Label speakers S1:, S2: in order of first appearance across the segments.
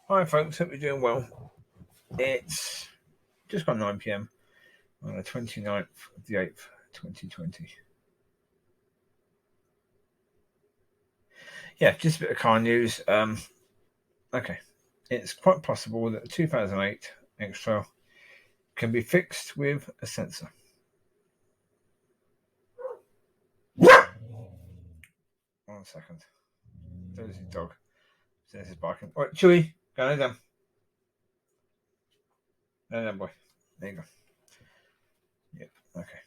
S1: Hi folks, hope you're doing well. It's just gone 9 p.m. on the 29th of the 8th, 2020. Yeah, just a bit of car news. Okay, it's quite possible that the 2008 X-Trail can be fixed with a sensor. One second. There's his dog. There's his barking. All right, Chewie, go lay down. Lay down, boy. There you go. Yeah, okay.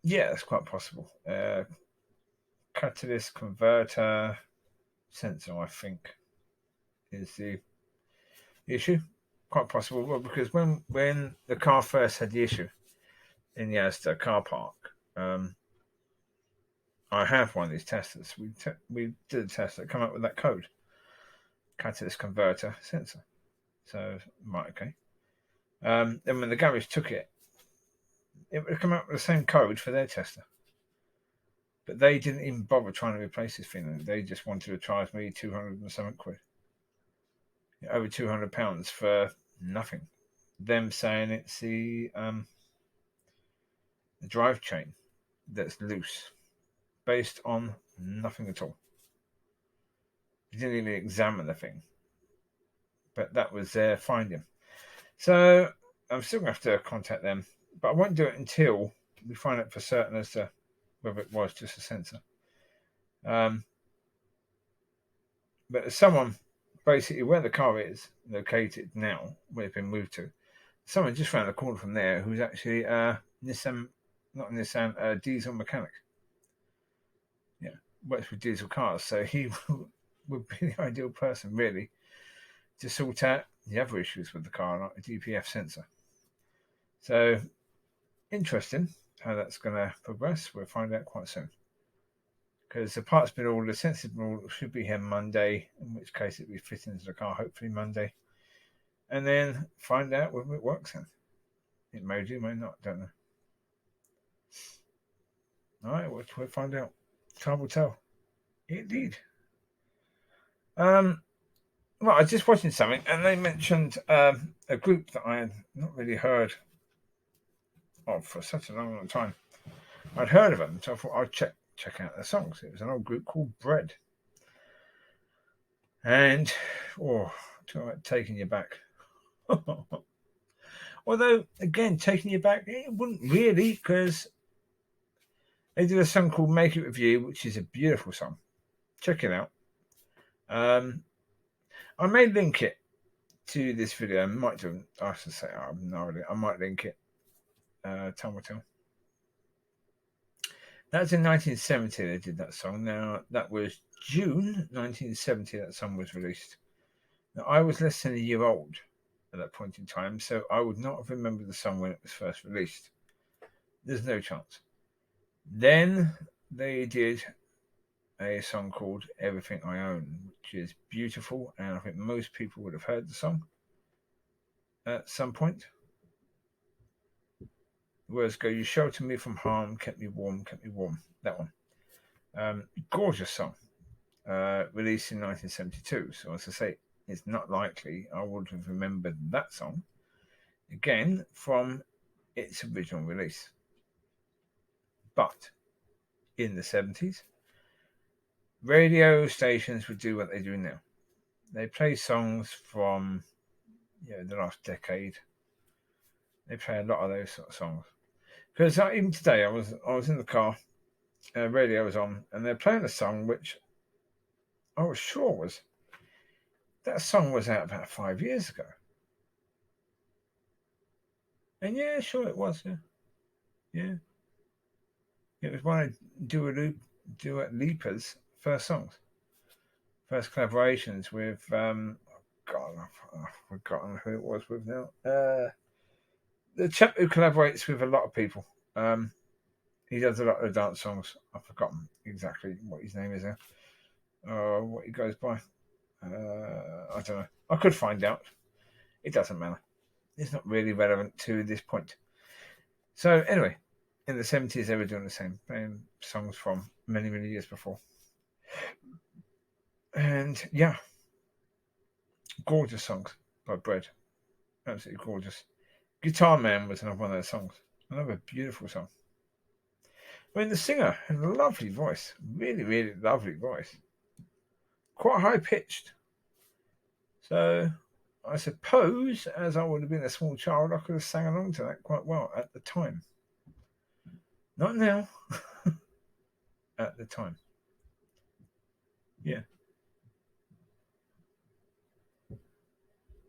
S1: Yeah, that's quite possible. Catalyst converter sensor, I think, is the issue. Quite possible. Well, because when the car first had the issue in the Asda car park, I have one of these testers. We did a test that come up with that code, catalyst converter sensor. So right, okay. Then when the garage took it, it would come up with the same code for their tester. But they didn't even bother trying to replace this thing. They just wanted to charge me 200 and something quid. Over £200 for nothing. Them saying it's the drive chain that's loose, based on nothing at all. They didn't even examine the thing, but that was their finding. So I'm still going to have to contact them, but I won't do it until we find out for certain as to whether it was just a sensor. But someone, basically where the car is located now, where it's been moved to, someone just round the corner from there who's actually diesel mechanic. Yeah, works with diesel cars, so he would be the ideal person, really, to sort out the other issues with the car, like the DPF sensor. So, interesting how that's going to progress. We'll find out quite soon. Because the part's been ordered, the sensor's been ordered, should be here Monday, in which case it'll be fit into the car, hopefully Monday. And then find out whether it works then. It may do, may not, don't know. Alright, we'll find out. Time will tell. Indeed. Well, I was just watching something, and they mentioned a group that I had not really heard of for such a long time. I'd heard of them, so I thought I'd check out their songs. It was an old group called Bread. And, talk about taking you back. Although, again, taking you back, it wouldn't really, because they did a song called Make It With You, which is a beautiful song. Check it out. I may link it to this video. I might do. I should say I have no idea. I might link it. Time will tell. That's in 1970 they did that song. Now, that was June 1970 that song was released. Now, I was less than a year old at that point in time, so I would not have remembered the song when it was first released. There's no chance. Then they did a song called Everything I Own, which is beautiful, and I think most people would have heard the song at some point. The words go, you sheltered me from harm, kept me warm, that one. Gorgeous song, released in 1972. So as I say, it's not likely I would have remembered that song again from its original release. But in the 70s, radio stations would do what they do now. They play songs from the last decade. They play a lot of those sort of songs. Because even today, I was in the car, radio was on, and they're playing a song which I was sure that song was out about 5 years ago. And yeah, sure it was. Yeah. It was one of Dua Lipa's first songs, first collaborations with God, I've forgotten who it was with now. The chap who collaborates with a lot of people. He does a lot of dance songs. I've forgotten exactly what his name is now. What he goes by. I don't know. I could find out. It doesn't matter. It's not really relevant to this point. So anyway, in the 70s they were doing the same, playing songs from many, many years before. And yeah, Gorgeous songs by Bread. Absolutely gorgeous. Guitar Man was another one of those songs. Another beautiful song. I mean, the singer had a lovely voice. Really, really lovely voice. Quite high pitched. So I suppose, as I would have been a small child, I could have sang along to that quite well at the time. Not now. At the time. Yeah.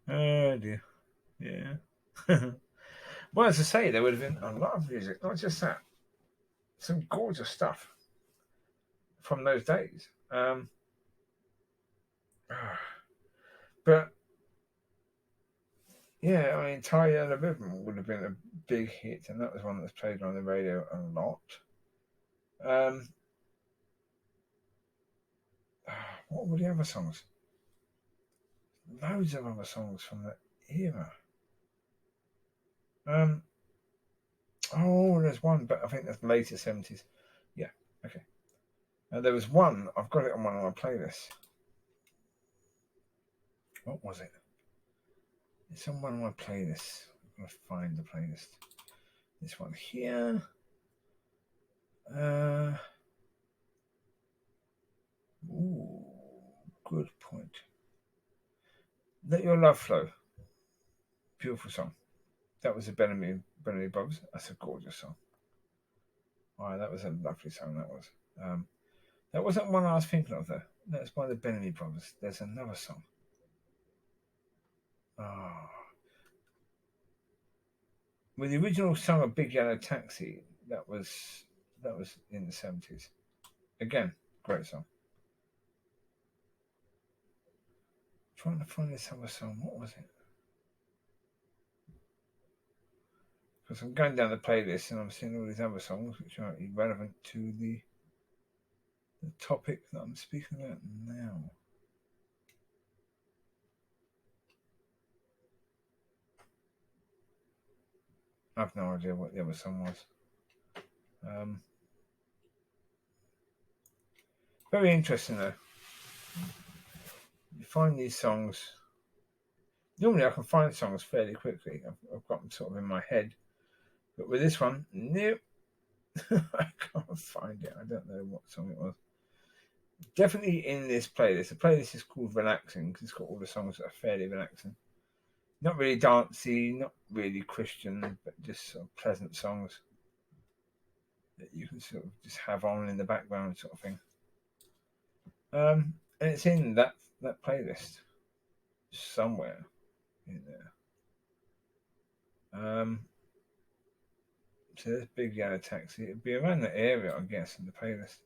S1: Oh dear. Yeah. Well, as I say, there would have been a lot of music, not just that. Some gorgeous stuff from those days. But yeah, I mean, Tie the Rhythm would have been a big hit, and that was one that was played on the radio a lot. What were the other songs? Loads of other songs from that era. There's one, but I think that's later 70s. Yeah, okay. There was one, I've got it on one of my playlists. What was it? It's on one of my playlists. I'm going to find the playlist. This one here. Good point. Let Your Love Flow. Beautiful song. That was the Benemy Brothers. That's a gorgeous song. Oh, that was a lovely song, that was. That wasn't one I was thinking of, though. That's by the Benemy Brothers. There's another song. With the original song of Big Yellow Taxi, that was in the 70s. Again, great song. Trying to find this other song. What was it? Because I'm going down the playlist and I'm seeing all these other songs which are irrelevant to the topic that I'm speaking about now. I've no idea what the other song was. Very interesting though. You find these songs. Normally I can find songs fairly quickly. I've got them sort of in my head. But with this one, nope. I can't find it. I don't know what song it was. Definitely in this playlist. The playlist is called Relaxing because it's got all the songs that are fairly relaxing. Not really dancey, not really Christian, but just sort of pleasant songs that you can sort of just have on in the background, sort of thing. And it's in that playlist somewhere in there. So there's Big Yellow Taxi. It'd be around the area, I guess, in the playlist.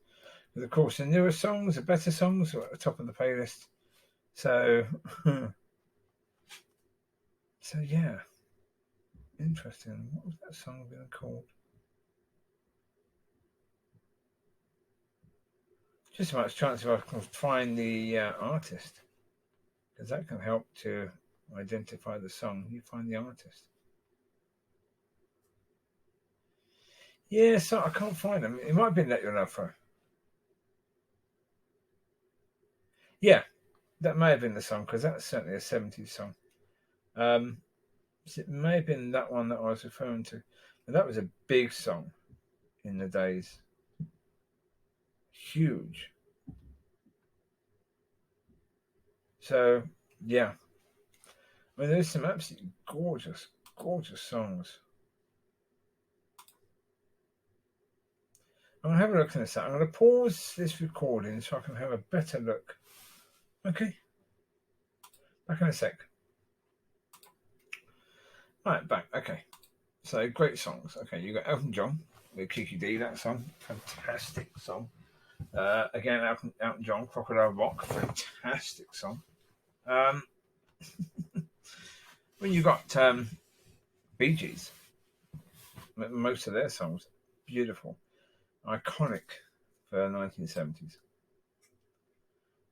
S1: But of course, the newer songs, the better songs, are at the top of the playlist. So, so yeah, interesting. What was that song being called? Just as much chance if I can find the artist, because that can help to identify the song. You find the artist. Yeah, so I can't find them. It might have been Let Your Love Flow. Yeah, that may have been the song because that's certainly a 70s song. So it may have been that one that I was referring to. And that was a big song in the days. Huge. So, yeah. I mean, there's some absolutely gorgeous, gorgeous songs. I'm going to have a look at this. I'm going to pause this recording so I can have a better look. Okay. Back in a sec. Right, back. Okay. So, great songs. Okay, you got Elton John with Kiki D, that song. Fantastic song. Again, Elton John, Crocodile Rock. Fantastic song. When you got Bee Gees, most of their songs, beautiful. Iconic for the 1970s.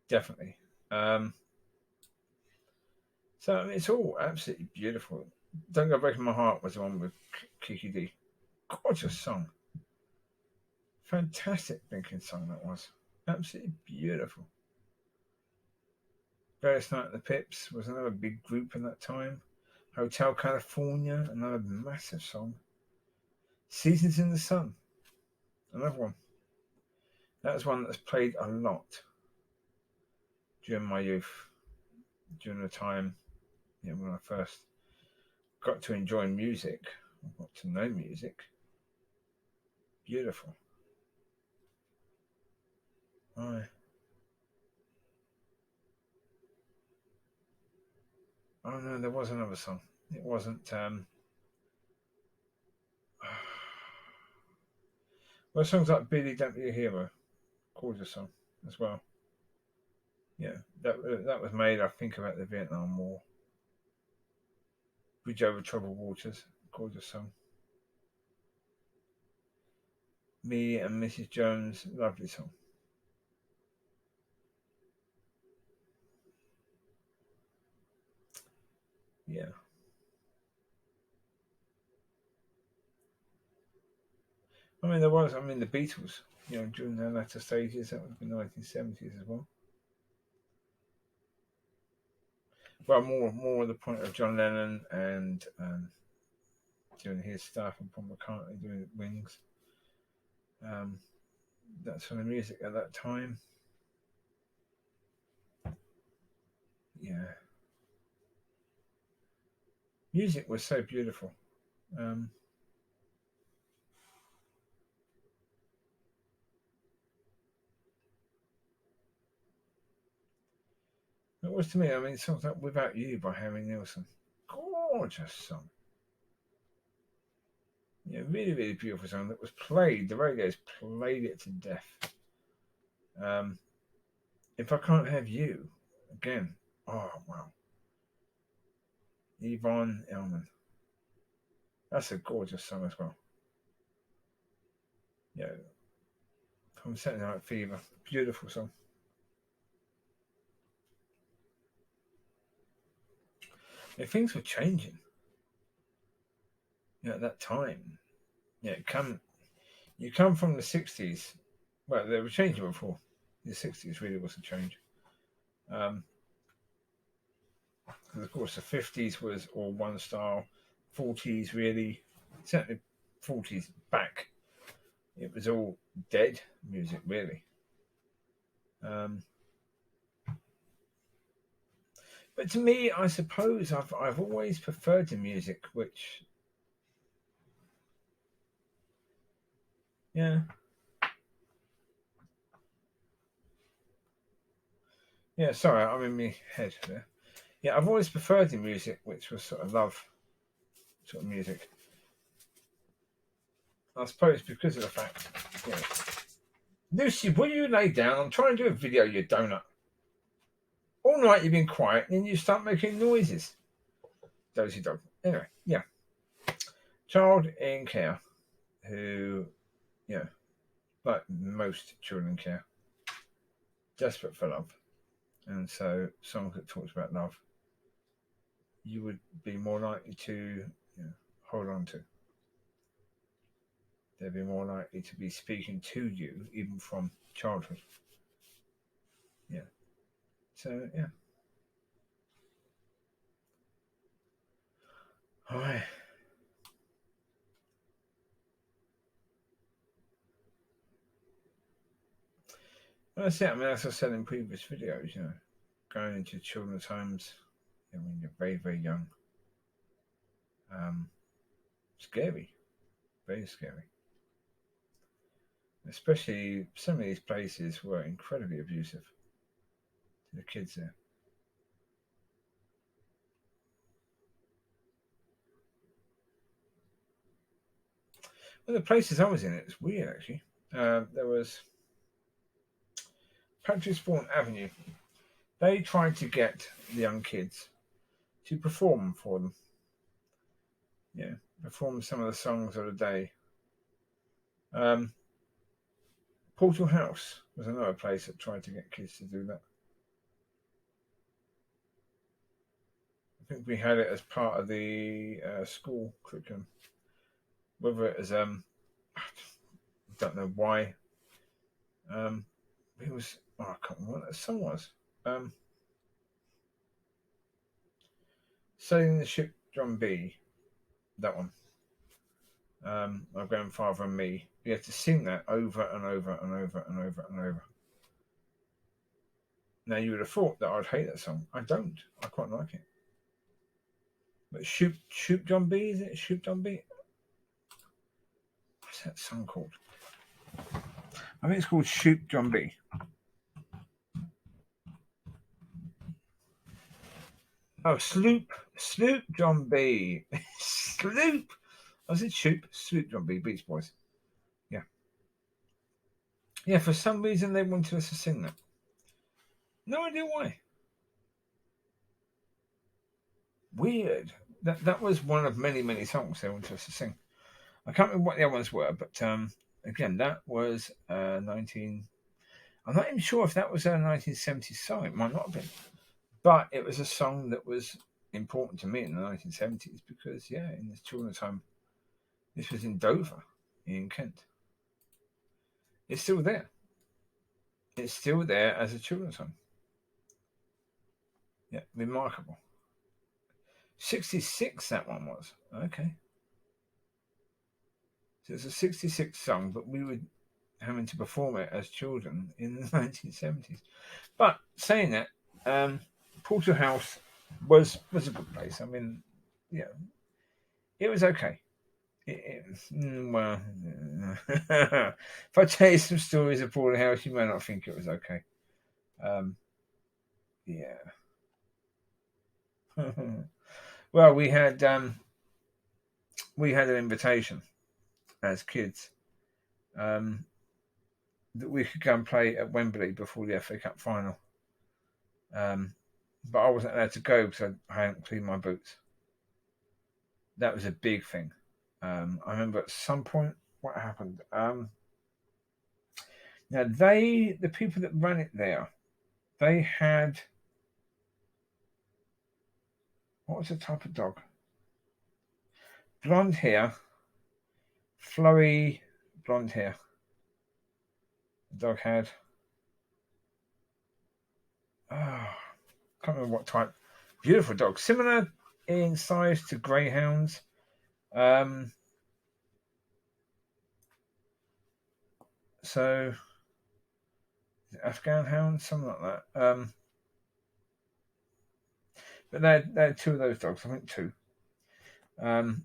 S1: Definitely. So I mean, it's all absolutely beautiful. Don't Go Breaking My Heart was the one with Kiki D. Gorgeous song. Fantastic thinking song that was. Absolutely beautiful. Various Night at the Pips was another big group in that time. Hotel California, another massive song. Seasons in the Sun, another one. That was one that's played a lot during my youth, during the time, when I first got to enjoy music, got to know music. Beautiful. Oh no, there was another song. It wasn't. Well, songs like "Billy, Don't Be a Hero," gorgeous song as well. Yeah, that was made. I think about the Vietnam War. Bridge Over Troubled Waters, gorgeous song. Me and Mrs. Jones, lovely song. Yeah. I mean, the Beatles, during their latter stages, that would have been 1970s as well. Well, more the point of John Lennon and doing his stuff and Paul McCartney doing Wings. That sort of music at that time. Yeah. Music was so beautiful. It was to me, songs like Without You by Harry Nilsson. Gorgeous song. Yeah, really, really beautiful song that was played. The radios played it to death. If I Can't Have You, again. Oh, wow. Yvonne Elliman. That's a gorgeous song as well. Yeah. From Saturday Night Fever. Beautiful song. Yeah, things were changing. At that time. Yeah, you come from the 60s. Well, they were changing before. The 60s really was a change. Because, of course, the 50s was all one style. 40s, really. Certainly 40s back. It was all dead music, really. But to me, I suppose I've always preferred the music which, yeah, Sorry, I'm in my head there. Yeah, I've always preferred the music which was sort of love sort of music. I suppose because of the fact, Lucy, will you lay down? I'm trying to do a video, you donut. All night you've been quiet, and then you start making noises. Dozy dog. Anyway, yeah. Child in care who, like most children in care, desperate for love. And so songs that talks about love, you would be more likely to hold on to. They'd be more likely to be speaking to you, even from childhood. Yeah. So, yeah. All right. Well, that's it. As I said in previous videos, going into children's homes when you're very, very young, scary, very scary. Especially some of these places were incredibly abusive to the kids there. Well, the places I was in, it was weird actually. There was Patricksbourne Avenue. They tried to get the young kids to perform for them. Yeah, perform some of the songs of the day. Portal House was another place that tried to get kids to do that. I think we had it as part of the school curriculum. Whether it was, I don't know why. It was, I can't remember what that song was. Sailing the Ship, John B. That one. My grandfather and me. We had to sing that over and over and over and over and over. Now you would have thought that I'd hate that song. I don't. I quite like it. But Shoot John B, is it? Shoot John B? What's that song called? I think it's called Shoot John B. Oh, Sloop John B. Sloop. I said Sloop John B. Beach Boys. Yeah. Yeah, for some reason they wanted us to sing that. No idea why. Weird. That was one of many songs they wanted us to sing. I can't remember what the other ones were, but again, that was 19. I'm not even sure if that was a 1970 song. It might not have been, but it was a song that was important to me in the 1970s because, yeah, in this children's home, this was in Dover, in Kent. It's still there. It's still there as a children's home. Yeah, remarkable. 66, that one was. Okay. So it's a 66 song, but we were having to perform it as children in the 1970s. But saying that, Porterhouse was a good place. I mean, yeah, it was okay. Well, if I tell you some stories of Porterhouse, you may not think it was okay. Yeah. Well, we had an invitation as kids that we could go and play at Wembley before the FA Cup final. But I wasn't allowed to go because I hadn't cleaned my boots. That was a big thing. I remember at some point what happened. Now the people that ran it there, they had, what was the type of dog? Blonde hair, flowy blonde hair. The dog had, can't remember what type. Beautiful dog, similar in size to greyhounds. So Afghan hounds, something like that. But they had two of those dogs, I think two. And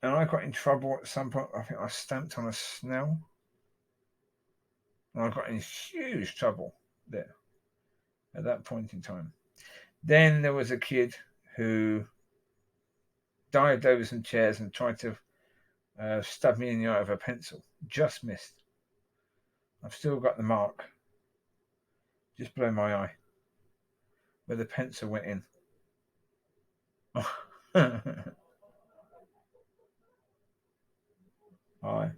S1: I got in trouble at some point. I think I stamped on a snell. And I got in huge trouble there at that point in time. Then there was a kid who dived over some chairs and tried to stab me in the eye with a pencil. Just missed. I've still got the mark just below my eye where the pencil went in. Aye.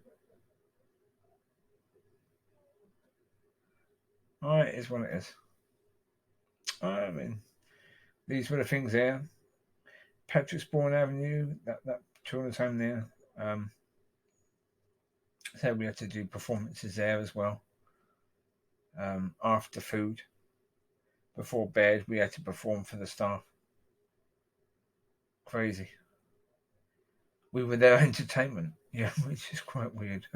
S1: It is what it is. I mean, these were the things there. Patricksbourne Avenue, that children's home there. So we had to do performances there as well. After food, before bed, we had to perform for the staff. Crazy. We were their entertainment, yeah, which is quite weird.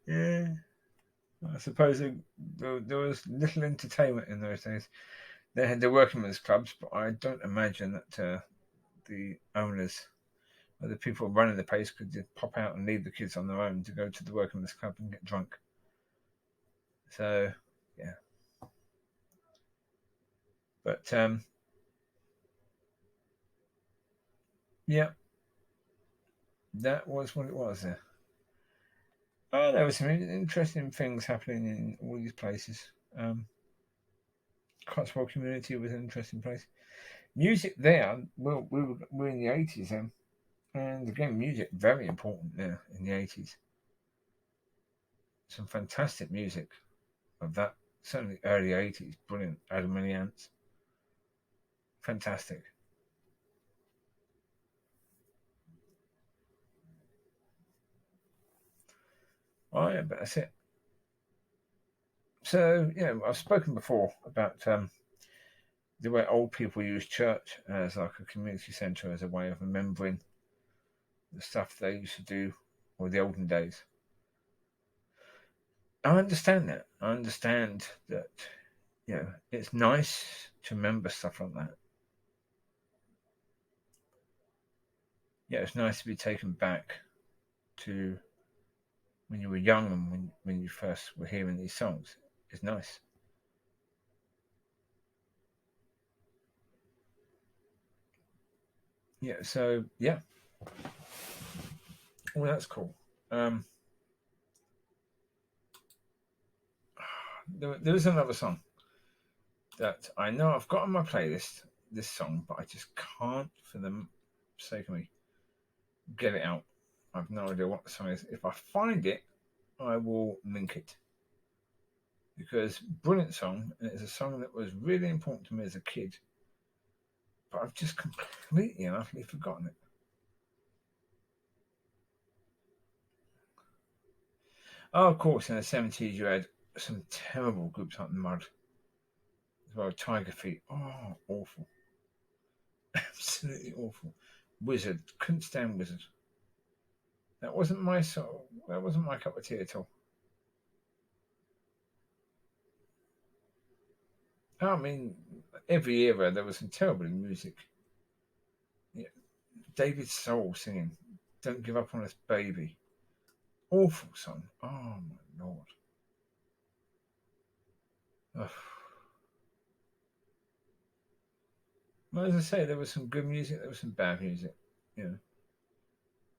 S1: Yeah. I suppose there was little entertainment in those days. They had the workmen's clubs, but I don't imagine that the owners or the people running the place could just pop out and leave the kids on their own to go to the workmen's club and get drunk. So, yeah. But, yeah, that was what it was there. Oh, there were some interesting things happening in all these places. Cotswold community was an interesting place. Music there, well, we were in the 80s then. And again, music, very important there in the 80s. Some fantastic music of that, certainly early 80s. Brilliant. Adam and the Ants. Fantastic. Oh, yeah, but that's it. So, I've spoken before about the way old people use church as like a community centre as a way of remembering the stuff they used to do, or the olden days. I understand that. I understand that, it's nice to remember stuff like that. Yeah, it's nice to be taken back to when you were young and when you first were hearing these songs. It's nice. Yeah, so, yeah. Well, that's cool. There is another song that I know I've got on my playlist, this song, but I just can't, for the sake of me, get it out. I've no idea what the song is. If I find it, I will link it. Because brilliant song, and it's a song that was really important to me as a kid, but I've just completely and utterly forgotten it. Oh, of course, in the 70s you had some terrible groups like Mud, as well, Tiger Feet. Oh, awful. Absolutely awful. Wizard. Couldn't stand Wizard. That wasn't my song. That wasn't my cup of tea at all. I mean, every era there was some terrible music. Yeah. David Soul singing "Don't Give Up on Us, Baby." Awful song. Oh my lord. Ugh. Well, as I say, there was some good music. There was some bad music. And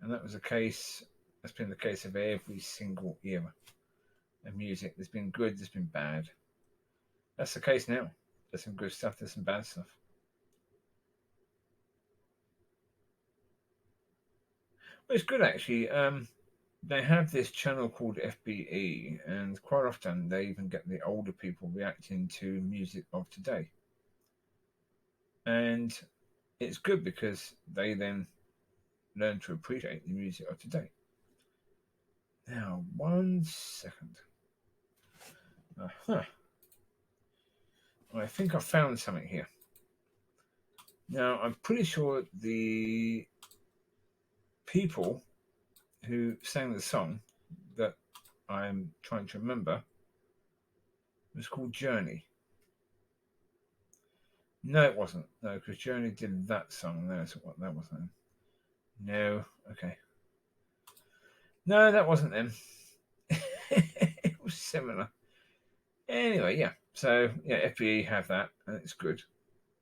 S1: that was the case. That's been the case of every single era of music. There's been good. There's been bad. That's the case now. There's some good stuff. There's some bad stuff. Well, it's good actually. They have this channel called FBE, and quite often they even get the older people reacting to music of today. And it's good because they then learn to appreciate the music of today. Now, 1 second. Uh-huh. I think I found something here. Now, I'm pretty sure the people who sang the song that I'm trying to remember was called Journey. No, it wasn't. No, because Journey did that song. That's what that wasn't. No, okay. No, that wasn't them. It was similar. Anyway, yeah. So yeah, FBE have that, and it's good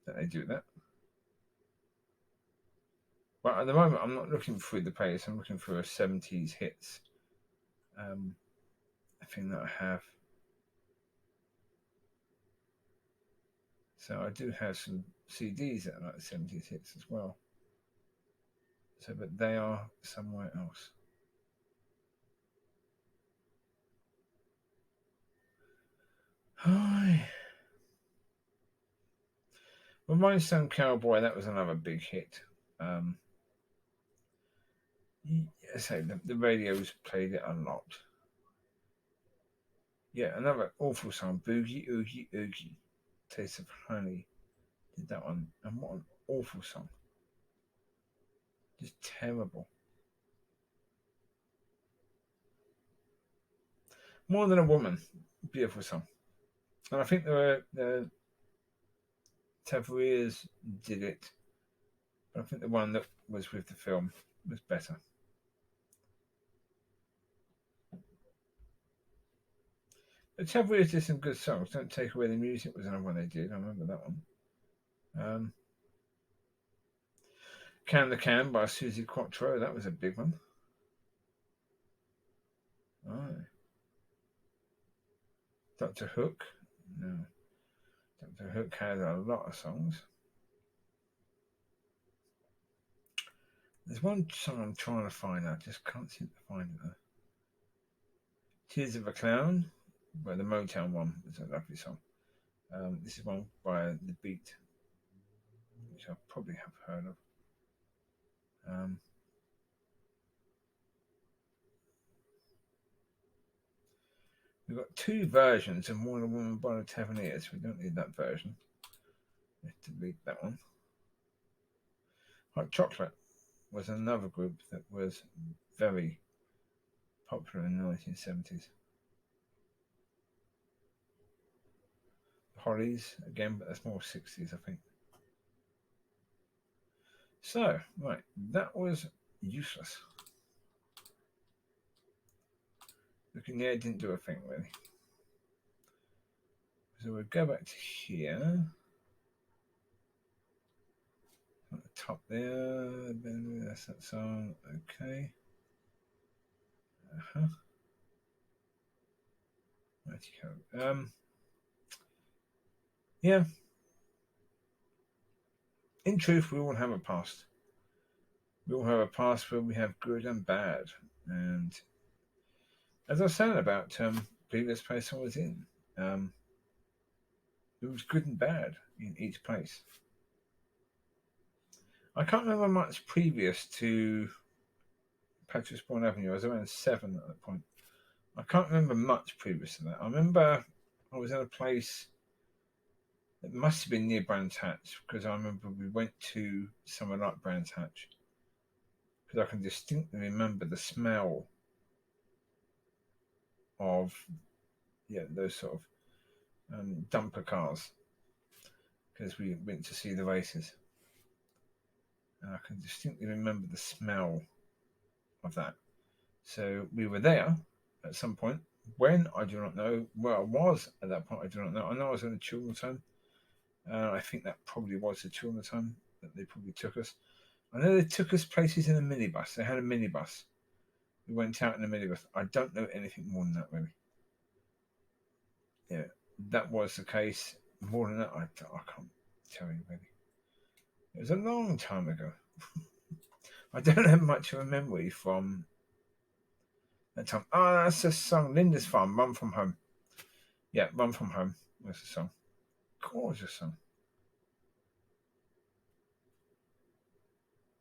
S1: that they do that. But at the moment, I'm not looking through the playlist. I'm looking for a 70s hits. I think that I have. So I do have some CDs that are like 70s hits as well. So, but they are somewhere else. Hi. Well, Rhinestone Cowboy, that was another big hit. So the radios played it a lot. Yeah, another awful song, Boogie Oogie Oogie, Taste of Honey, did that one. And what an awful song. Just terrible. More Than a Woman, beautiful song. And I think the Tavriers did it. But I think the one that was with the film was better. The Tavriers did some good songs. Don't Take Away the Music was another one they did. I remember that one. Can the Can by Susie Quattro. That was a big one. Oh. Dr. Hook. No. Dr. Hook had a lot of songs. There's one song I'm trying to find. I just can't seem to find it. Tears of a Clown, by the Motown one. It's a lovely song. This is one by The Beat, which I probably have heard of. We've got two versions of More Than a Woman by the Taverniers. We don't need that version. Let's delete that one. Hot Chocolate was another group that was very popular in the 1970s. Hollies, again, but that's more 60s, I think. So, right, that was useless. Looking there, didn't do a thing, really. So we'll go back to here. At the top there, that's that song, okay. Righty-ho. Yeah. In truth, we all have a past. We all have a past where we have good and bad. And as I was saying about previous place I was in, it was good and bad in each place. I can't remember much previous to Patricksbourne Avenue. I was around 7 at that point. I can't remember much previous to that. I remember I was in a place that must have been near Brands Hatch, because I remember we went to somewhere like Brands Hatch, because I can distinctly remember the smell of those sort of dumper cars, because we went to see the races. And I can distinctly remember the smell of that. So we were there at some point. When, I do not know. Where I was at that point, I do not know. I know I was in a children's home. I think that probably was the children's home that they probably took us. I know they took us places in a minibus. They had a minibus. We went out in a minibus. I don't know anything more than that, really. Yeah, that was the case. More than that, I can't tell you, really. It was a long time ago. I don't have much of a memory from that time. Oh, that's the song, Lindisfarne Run From Home. Yeah, Run From Home was the song. Gorgeous song.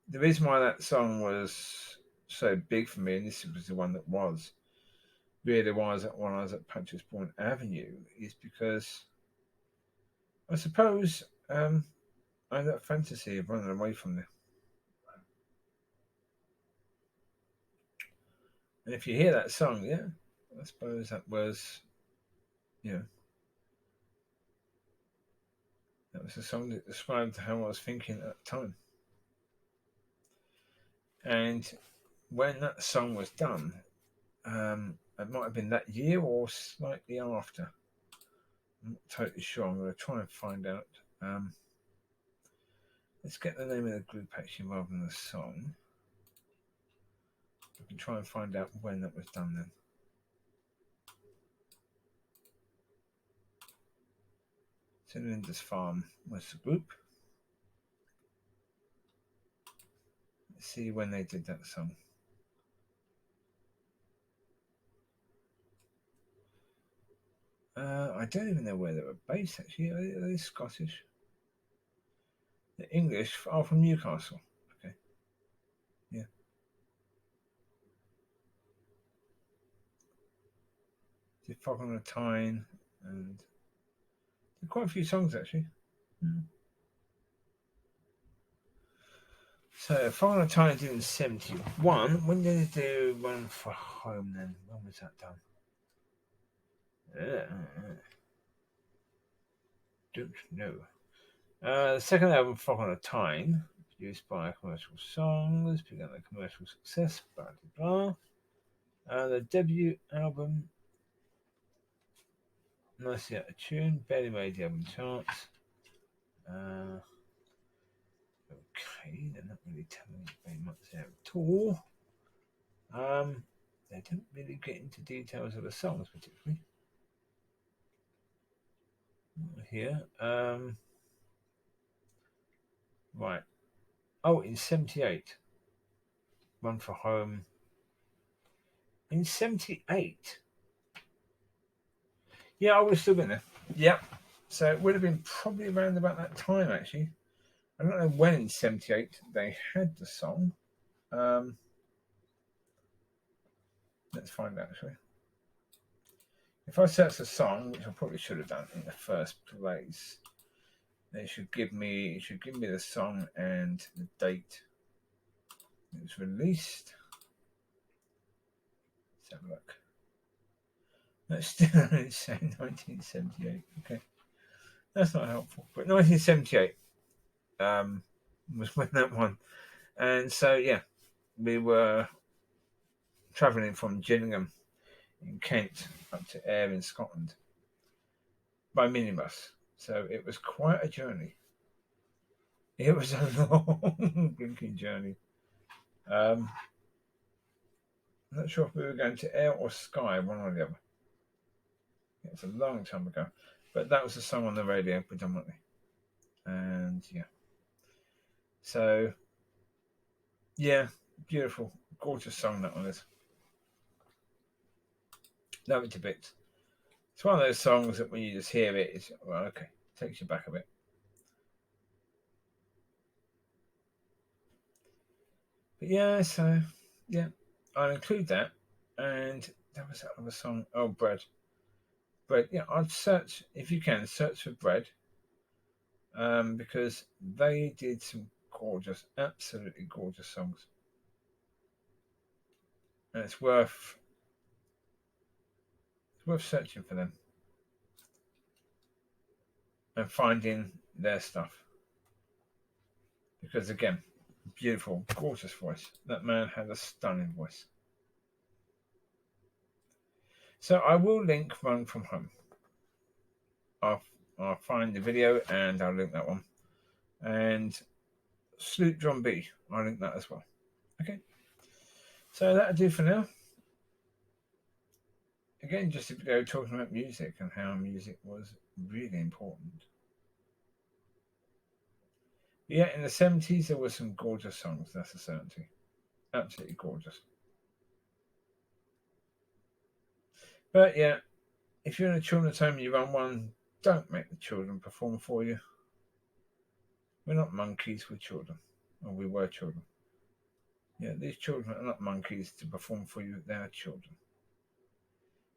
S1: The reason why that song was so big for me, and this was the one that was, really was when I was at Patricksbourne Avenue, is because I suppose I had that fantasy of running away from there. And if you hear that song, yeah, I suppose that was, that was a song that described how I was thinking at the time. And when that song was done, it might have been that year or slightly after. I'm not totally sure. I'm going to try and find out. Let's get the name of the group actually rather than the song. We can try and find out when that was done then. So Lindisfarne was the group. Let's see when they did that song. I don't even know where they were based actually. Are they Scottish? The English are from Newcastle. Okay. Yeah. Did Fog on a Tyne and did quite a few songs actually. Mm. So Fog on a Tyne did in 71. When did they do Run For Home then? When was that done? Don't know. The second album, Fog on a Tyne, produced by Commercial Songs, began a commercial success, blah blah blah. The debut album, nicely out of tune, barely made the album charts. Okay, they're not really telling me very much there at all. They don't really get into details of the songs particularly. Here, right. Oh, in 78, Run For Home. In 78. Yeah, I would have still been there. Yeah. So it would have been probably around about that time, actually. I don't know when in 78 they had the song. Let's find out, actually. If I search the song, which I probably should have done in the first place, It should give me the song and the date it was released. Let's have a look. That's still only saying 1978. Okay, that's not helpful. But 1978 was when that one, and so yeah, we were travelling from Gillingham in Kent up to Ayr in Scotland by minibus. So it was quite a journey. It was a long blinking journey. I'm not sure if we were going to Ayr or Skye, one or the other. It's a long time ago, but that was the song on the radio predominantly, and yeah. So yeah, beautiful, gorgeous song that one is. Love it to bits. It's one of those songs that when you just hear it, it's well, okay, takes you back a bit. But yeah, so yeah, I'll include that. And there was that other song. Oh, Bread. Yeah, I'd search if you can search for Bread, because they did some gorgeous, absolutely gorgeous songs, and it's worth searching for them and finding their stuff. Because again, beautiful, gorgeous voice. That man had a stunning voice. So I will link Run From Home. I'll find the video and I'll link that one. And Sloop John B, I'll link that as well. Okay. So that'll do for now. Again, just a video talking about music and how music was really important. But yeah, in the 70s, there were some gorgeous songs, that's a certainty. Absolutely gorgeous. But yeah, if you're in a children's home and you run one, don't make the children perform for you. We're not monkeys, we're children. Or we were children. Yeah, these children are not monkeys to perform for you, they are children.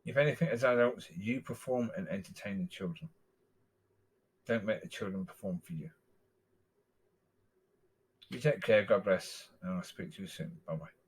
S1: If anything, as adults, you perform and entertain the children. Don't make the children perform for you. You take care, God bless, and I'll speak to you soon. Bye bye.